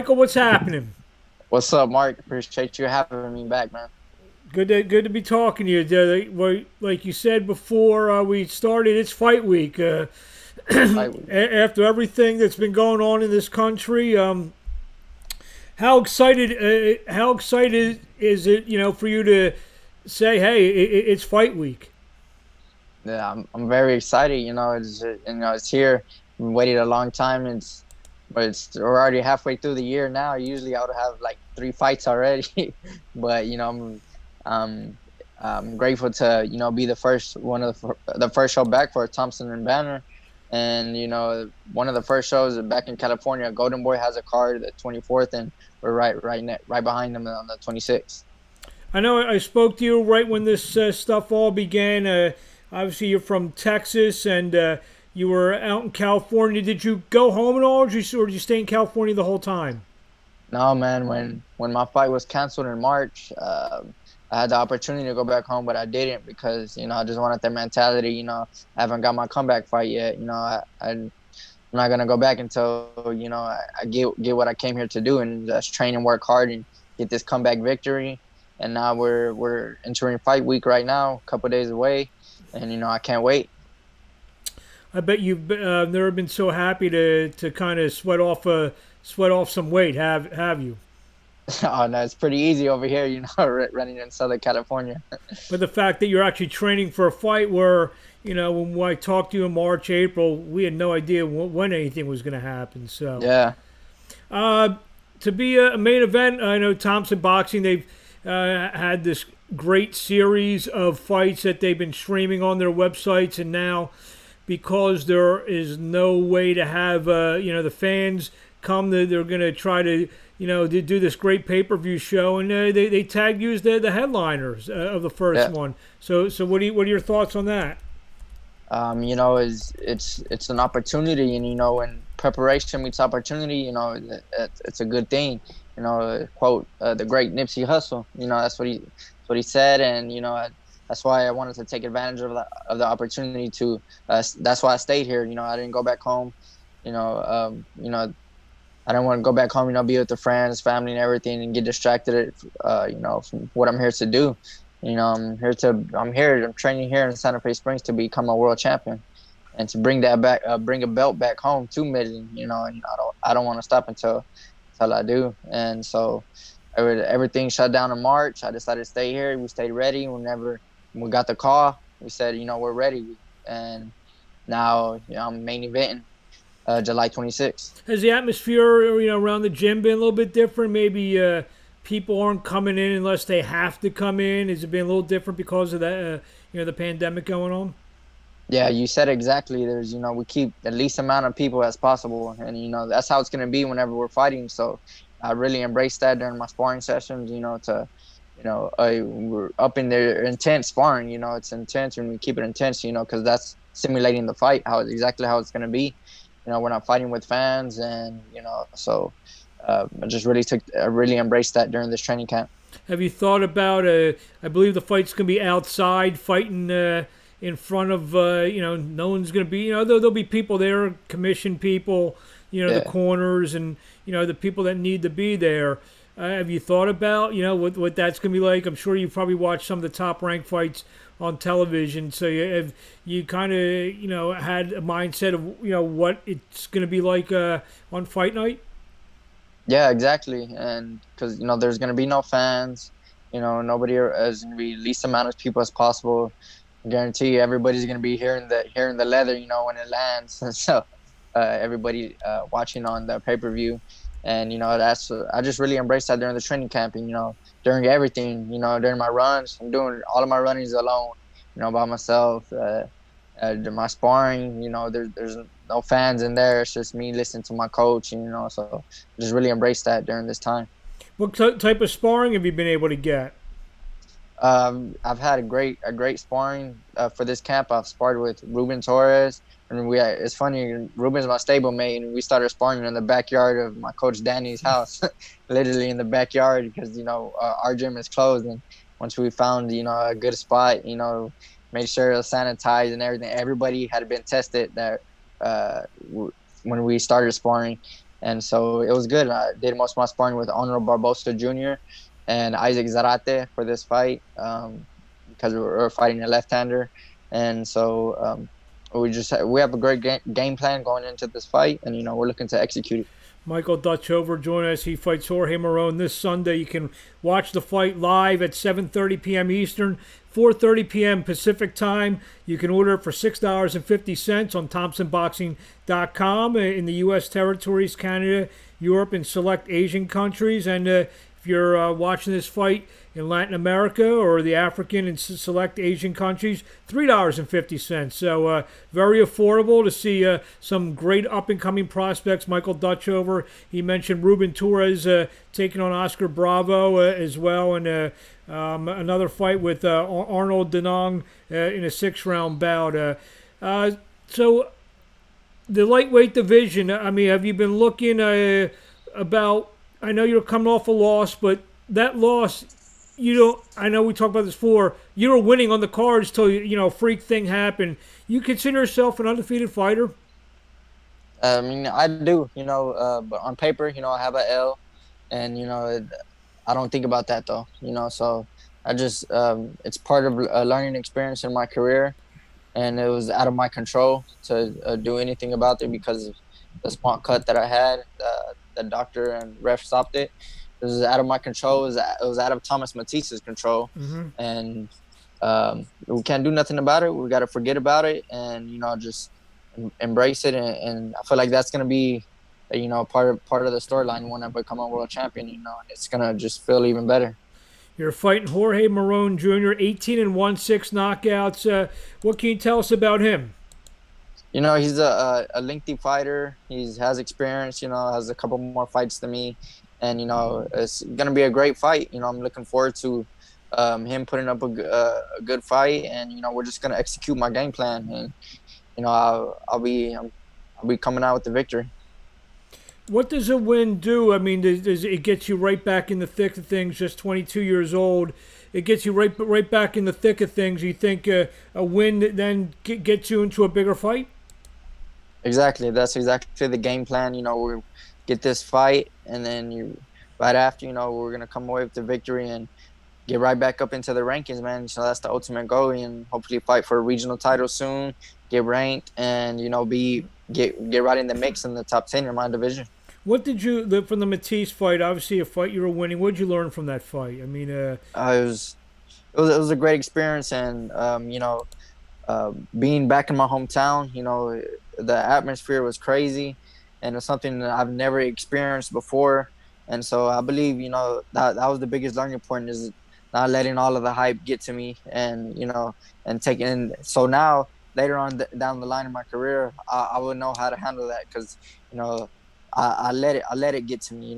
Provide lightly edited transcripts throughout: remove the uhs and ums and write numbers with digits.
Michael, what's happening? What's up, Mark? Appreciate you having me back, man. Good to be talking to you. Like you said before we started, it's fight week. Fight week. After everything that's been going on in this country, how excited is it? For you to say, hey, it's fight week. Yeah, I'm very excited. It's here. Been waited a long time. We're already halfway through the year now. Usually I would have like 3 fights already, but I'm grateful to be the first one of the first show back for Thompson and Banner, and one of the first shows back in California. Golden Boy has a card the 24th, and we're right behind them on the 26th. I know I spoke to you right when this stuff all began. Obviously, you're from Texas, and you were out in California. Did you go home at all, or did you stay in California the whole time? No, man. When my fight was canceled in March, I had the opportunity to go back home, but I didn't because I just wanted that mentality. I haven't got my comeback fight yet. I'm not gonna go back until I get what I came here to do, and just train and work hard and get this comeback victory. And now we're entering fight week right now, a couple days away, and I can't wait. I bet you've never been so happy to kind of sweat off some weight. Have you? Oh no, it's pretty easy over here, running in Southern California. But the fact that you're actually training for a fight where, when I talked to you in March, April, we had no idea when anything was going to happen. So, Yeah. uh, to be a main event, I know Thompson Boxing, they've had this great series of fights that they've been streaming on their websites. And now, because there is no way to have, the fans come, they're going to try to do this great pay-per-view show, and they tagged you as the headliners of the first Yeah. one. So what are your thoughts on that? It's an opportunity, and when preparation meets opportunity, it's a good thing. Quote the great Nipsey Hussle. That's what he said, and that's why I wanted to take advantage of the opportunity to. That's why I stayed here. I didn't go back home. You know, um, you know, I don't want to go back home. Be with the friends, family, and everything, and get distracted. From what I'm here to do. I'm here. I'm training here in Santa Fe Springs to become a world champion, and to bring that back, bring a belt back home to Midland. And I don't want to stop until I do. And so, everything shut down in March. I decided to stay here. We stayed ready. Whenever we got the call, we said, we're ready. And now, I'm main eventing July 26th. Has the atmosphere around the gym been a little bit different? Maybe people aren't coming in unless they have to come in. Has it been a little different because of that? The pandemic going on. Yeah, you said exactly. There's, we keep the least amount of people as possible, and that's how it's gonna be whenever we're fighting. So, I really embraced that during my sparring sessions. We're up in there intense sparring. It's intense, and we keep it intense. Because that's simulating the fight, exactly how it's gonna be. We're not fighting with fans, and so I really embraced that during this training camp. Have you thought about? I believe the fight's gonna be outside, fighting in front of. No one's gonna be. There'll be people there, commission people. The Yeah. corners and the people that need to be there. Have you thought about what that's gonna be like? I'm sure you've probably watched some of the top ranked fights on television. So you kind of had a mindset of what it's gonna be like on fight night. Yeah, exactly. And because there's gonna be no fans, nobody is gonna be least amount of people as possible. I guarantee you, everybody's gonna be hearing the leather, when it lands. So everybody watching on the pay-per-view, and that's I just really embraced that during the training camp, and during everything, during my runs. I'm doing all of my runnings alone, by myself. My sparring, there's no fans in there. It's just me listening to my coach, so I just really embraced that during this time. What type of sparring have you been able to get? I've had a great sparring for this camp. I've sparred with Ruben Torres, and it's funny. Ruben's my stablemate, and we started sparring in the backyard of my coach Danny's house, literally in the backyard, because our gym is closed. And once we found a good spot, made sure it was sanitized and everything. Everybody had been tested that when we started sparring, and so it was good. I did most of my sparring with Honor Barbosa Jr. and Isaac Zarate for this fight, because we were fighting a left-hander, and so we have a great game plan going into this fight, and we're looking to execute it. Michael Dutchover joining us. He fights Jorge Marron this Sunday. You can watch the fight live at 7:30 p.m. Eastern, 4:30 p.m. Pacific time. You can order it for $6.50 on ThompsonBoxing.com in the U.S. territories, Canada, Europe, and select Asian countries. And if you're watching this fight in Latin America or the African and select Asian countries, $3.50. So very affordable to see some great up-and-coming prospects. Michael Dutchover, he mentioned Ruben Torres taking on Oscar Bravo as well, and another fight with Arnold Denong in a 6-round bout. So the lightweight division, I mean, have you been looking about, I know you're coming off a loss, but that loss, I know we talked about this before, you were winning on the cards till, a freak thing happened. You consider yourself an undefeated fighter? I mean, I do, but on paper, I have a L, and, I don't think about that though, so I just, it's part of a learning experience in my career, and it was out of my control to do anything about it because of the small cut that I had. The doctor and ref stopped it. It was out of my control. It was out of Thomas Matisse's control. Mm-hmm. And we can't do nothing about it. We got to forget about it and, just embrace it. And I feel like that's going to be, part of the storyline when I become a world champion. It's going to just feel even better. You're fighting Jorge Marron Jr., 18-1, 6 knockouts. What can you tell us about him? He's a lengthy fighter. He has experience, has a couple more fights than me. And, it's going to be a great fight. I'm looking forward to him putting up a good fight. And, we're just going to execute my game plan. And, I'll be coming out with the victory. What does a win do? I mean, does it gets you right back in the thick of things, just 22 years old? It gets you right back in the thick of things. You think a win then gets you into a bigger fight? Exactly. That's exactly the game plan. We get this fight, and then right after, we're going to come away with the victory and get right back up into the rankings, man. So that's the ultimate goal, and hopefully fight for a regional title soon, get ranked, and, get right in the mix in the top 10 in my division. What did you, from the Matisse fight, obviously a fight you were winning, what did you learn from that fight? I mean, it was a great experience, and, being back in my hometown, the atmosphere was crazy, and it's something that I've never experienced before. And so I believe, that was the biggest learning point, is not letting all of the hype get to me, and, and taking. So now later on down the line in my career, I would know how to handle that, because, I let it get to me.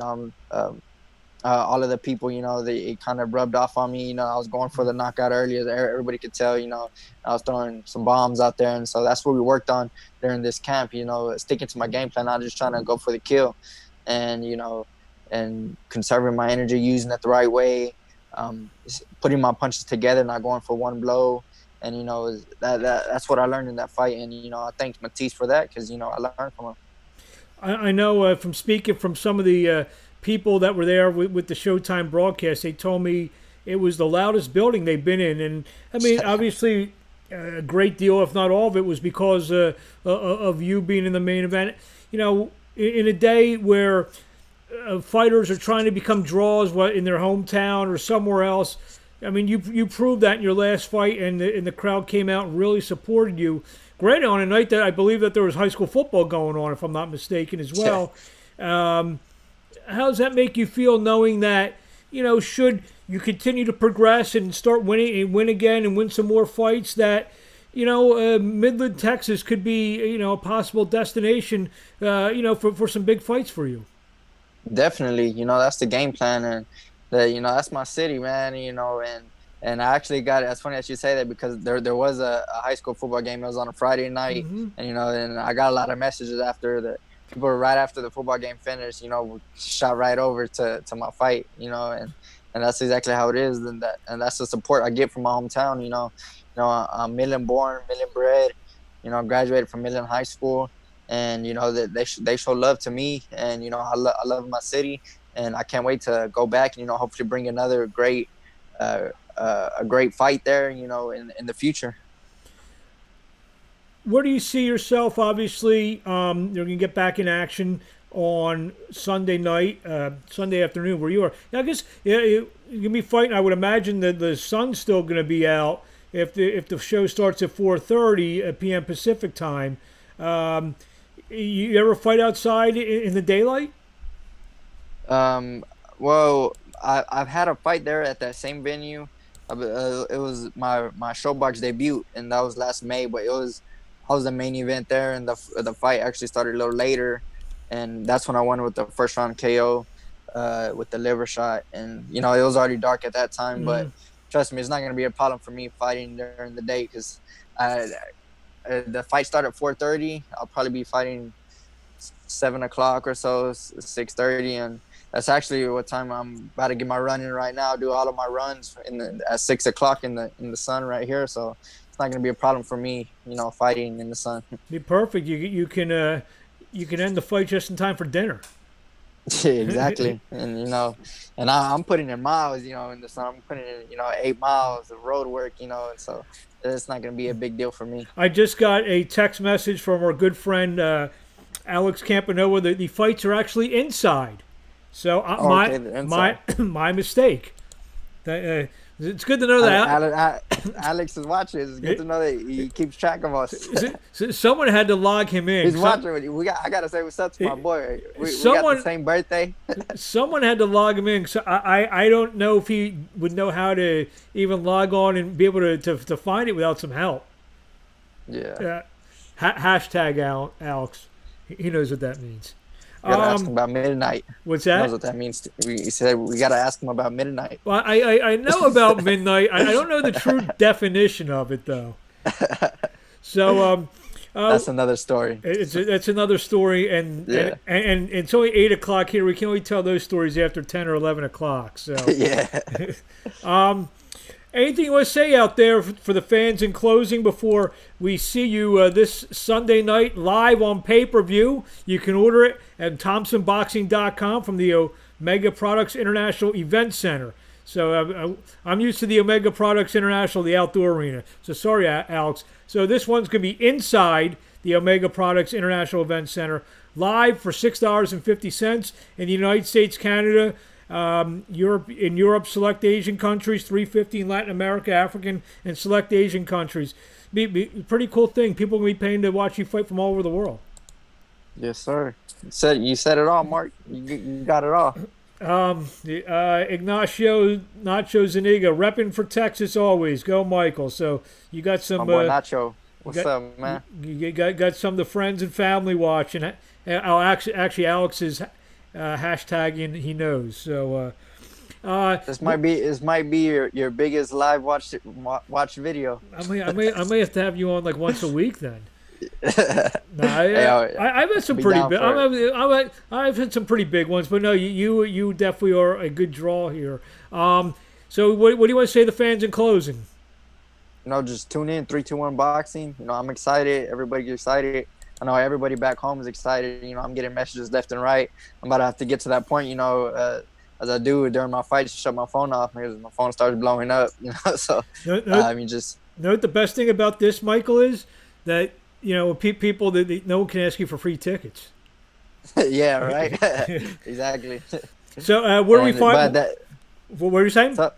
All of the people, it kind of rubbed off on me. I was going for the knockout earlier. Everybody could tell, I was throwing some bombs out there. And so that's what we worked on during this camp, sticking to my game plan, not just trying to go for the kill, and, and conserving my energy, using it the right way, putting my punches together, not going for one blow. And, that's what I learned in that fight. And, I thank Matisse for that, because, I learned from him. I know from speaking from some of the people that were there with the Showtime broadcast, they told me it was the loudest building they've been in. And, I mean, obviously a great deal, if not all of it, was because of you being in the main event. In a day where fighters are trying to become draws in their hometown or somewhere else, I mean, you proved that in your last fight, and the crowd came out and really supported you. Granted, on a night that I believe that there was high school football going on, if I'm not mistaken, as well. How does that make you feel, knowing that, should you continue to progress and start winning and win again and win some more fights, that, Midland, Texas could be, a possible destination, for some big fights for you? Definitely. That's the game plan, and that's my city, man, and I actually got it. It's funny that you say that, because there was a high school football game. It was on a Friday night, mm-hmm. and and I got a lot of messages after the people right after the football game finished. Shot right over to my fight. And that's exactly how it is. And that's the support I get from my hometown. I'm Midland born, Midland bred. Graduated from Midland High School, and that they show love to me, and I love my city, and I can't wait to go back and hopefully bring another a great fight there, in the future. Where do you see yourself? Obviously, you're going to get back in action on Sunday night, Sunday afternoon, where you are. Now, I guess you're going to be fighting. I would imagine that the sun's still going to be out if the show starts at 4:30 p.m. Pacific time. You ever fight outside in the daylight? Well, I've had a fight there at that same venue. It was my Showbox debut, and that was last May. But I was the main event there, and the fight actually started a little later, and that's when I won with the first round KO with the liver shot. And it was already dark at that time, but trust me, it's not going to be a problem for me fighting during the day, because the fight started at 4:30. I'll probably be fighting 7 o'clock or so, 6:30, and that's actually what time I'm about to get my run in right now. Do all of my runs at 6 o'clock in the sun right here, so it's not going to be a problem for me, fighting in the sun. Be perfect. You can end the fight just in time for dinner. Exactly. And and I'm putting in miles, in the sun. I'm putting in 8 miles of road work, and so it's not going to be a big deal for me. I just got a text message from our good friend Alex Campanova that the fights are actually inside. So my mistake. It's good to know that Alex is watching. It's good to know that he keeps track of us. Someone had to log him in. He's watching. I gotta say what's up to my boy. We got the same birthday. Someone had to log him in. So I don't know if he would know how to even log on and be able to find it without some help. Yeah. Hashtag Alex. He knows what that means. Gotta ask him about midnight. What's that? He knows what that means. He said we gotta ask him about midnight. Well, I know about midnight. I don't know the true definition of it though. So that's another story. It's another story, and it's only 8 o'clock here. We can only tell those stories after 10 or 11 o'clock. So yeah. Anything you want to say out there for the fans in closing before we see you this Sunday night live on pay-per-view? You can order it at ThompsonBoxing.com from the Omega Products International Event Center. So I'm used to the Omega Products International, the outdoor arena. So sorry, Alex. So this one's going to be inside the Omega Products International Event Center, live for $6.50 in the United States, Canada, Europe, select Asian countries, $3.50 in Latin America, African, and select Asian countries. Be pretty cool thing. People will be paying to watch you fight from all over the world. Yes, sir. You said it all, Mark. You got it all. Ignacio Nacho Zuniga, repping for Texas always. Go, Michael. So you got some. My boy Nacho. What's up, man? You got some of the friends and family watching. Actually, Alex is hashtagging. He knows. So this might be your biggest live watch video. I may have to have you on like once a week then. I've had some pretty big. I've had some pretty big ones, but no, you definitely are a good draw here. So what do you want to say to the fans in closing? Just tune in 321 Boxing. I'm excited. Everybody's excited. I know everybody back home is excited. I'm getting messages left and right. I'm about to have to get to that point. As I do during my fights, shut my phone off because my phone starts blowing up. So the best thing about this, Michael, is that. People that no one can ask you for free tickets. Yeah, right. Exactly. So where do we find? What were you saying? So,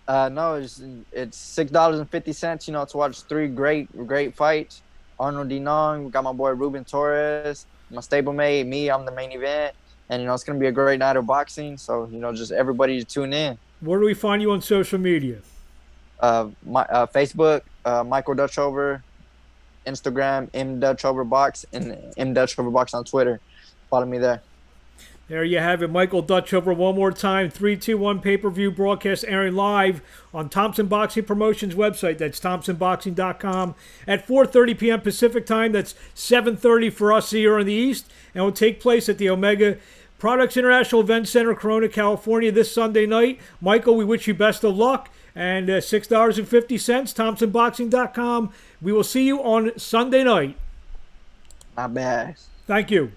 no, it's $6.50. To watch 3 great fights. Arnold Dinong, we got my boy Ruben Torres, my stablemate, me. I'm the main event, and it's gonna be a great night of boxing. So just everybody tune in. Where do we find you on social media? My Facebook, Michael Dutchover. Instagram, mdutchoverbox, and mdutchoverbox on Twitter. Follow me there. There you have it, Michael Dutchover. One more time, 321 pay-per-view broadcast airing live on Thompson Boxing Promotions website. That's thompsonboxing.com at 4:30 p.m. Pacific time. That's 7:30 for us here in the East, and will take place at the Omega Products International Event Center, Corona, California, this Sunday night. Michael, we wish you best of luck. And $6.50, ThompsonBoxing.com. We will see you on Sunday night. Not bad. Thank you.